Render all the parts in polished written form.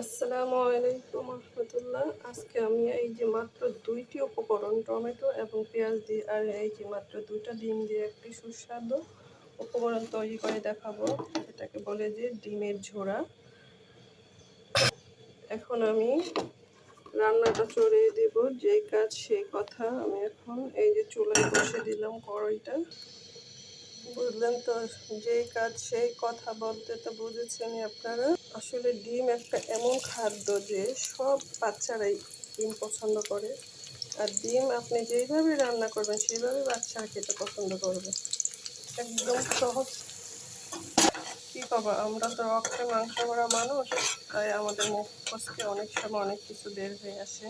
আসসালামু আলাইকুম রহমতুল্লাহ। আজকে আমি এই যে মাত্র ২টি উপকরণ টমেটো এবং পেঁয়াজ দিয়ে আর এই যে মাত্র ২টা ডিম দিয়ে একটি সুস্বাদু উপকরণ তৈরি করে দেখাবো, এটাকে বলে যে ডিমের ঝোড়া। এখন আমি রান্নাটা চড়িয়ে দেব, যেই কাজ সেই কথা। আমি এখন এই যে চুলায় বসে দিলাম কড়াইটা। বুঝলেন তো, যেই কাজ সেই কথা বলতে তো বুঝেছেনই আপনারা। আসলে ডিম একটা এমন খাদ্য যে সব বাচ্চারাই ডিম পছন্দ করে। আর ডিম আপনি যেইভাবে রান্না করবেন সেইভাবে বাচ্চারা খেতে পছন্দ করবে। একদম সহজ। কি বাবা, আমরা তো রক্তে মাংস ভরা মানুষ, তাই আমাদের মুখ ফসকে অনেক সময় অনেক কিছু বের হয়ে আসে।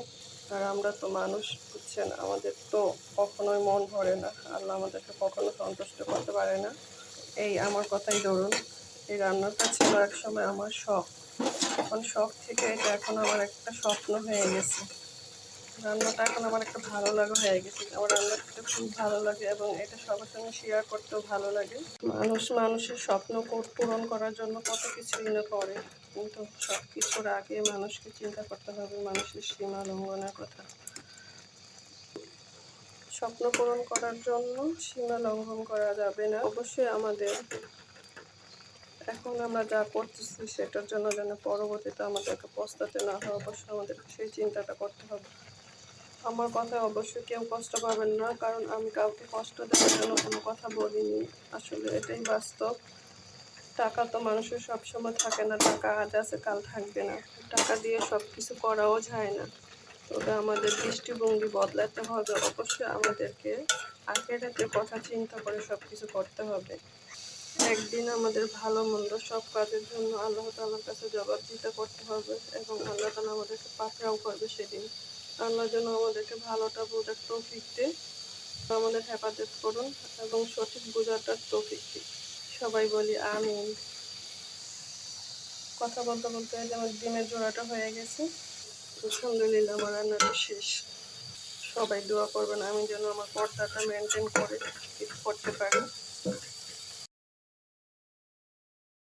আর আমরা তো মানুষ, বুঝছেন, আমাদের তো কখনোই মন ভরে না। আল্লাহ আমাদেরকে কখনো সন্তুষ্ট করতে পারে না। এই আমার কথাই ধরুন, এই রান্নাটা ছিল এক সময় আমার শখ। এখন শখ থেকে এটা এখন আমার একটা স্বপ্ন হয়ে গেছে। রান্নাটা এখন আমার একটা ভালো লাগা হয়ে গেছে। আমার রান্না করতে খুব ভালো লাগে এবং এটা সবার সঙ্গে শেয়ার করতেও ভালো লাগে। মানুষের স্বপ্ন পূরণ করার জন্য কত কিছুই না করে, কিন্তু সব কিছুর আগে মানুষকে চিন্তা করতে হবে মানুষের সীমা লঙ্ঘনের কথা। স্বপ্ন পূরণ করার জন্য সীমা লঙ্ঘন করা যাবে না। অবশ্যই আমাদের এখন আমরা যা করতেছি সেটার জন্য যেন পরবর্তীতে আমাদেরকে পস্তাতে না হয়, অবশ্যই আমাদেরকে সেই চিন্তাটা করতে হবে। আমার কথায় অবশ্যই কেউ কষ্ট পাবেন না, কারণ আমি কাউকে কষ্ট দেওয়ার জন্য কোনো কথা বলিনি। আসলে এটাই বাস্তব। টাকা তো মানুষের সবসময় থাকে না, টাকা আজ আছে কাল থাকবে না। টাকা দিয়ে সব কিছু করাও যায় না। তবে আমাদের দৃষ্টিভঙ্গি বদলাতে হবে। অবশ্যই আমাদেরকে আখেরাতের কথা চিন্তা করে সব কিছু করতে হবে। একদিন আমাদের ভালো মন্দ সব কাজের জন্য আল্লাহ তাআলার কাছে জবাবদিহিতা করতে হবে এবং আল্লাহ তাআলা আমাদেরকে পাকড়াও করবে সেদিন। আল্লাহ যেন আমাদেরকে ভালোটা বোঝার তৌফিক দেয়, আমাদের হেফাজত করুন এবং সঠিক বোঝাটার তৌফিক দিন। সবাই বলি আমিন। কথা বলতে বলতে আমার ডিমের জোড়াটা হয়ে গেছে। আলহামদুলিল্লাহ, আমার রান্নাটা শেষ। সবাই দোয়া করবেন আমি যেন আমার পর্দাটা মেনটেন করে করতে পারি।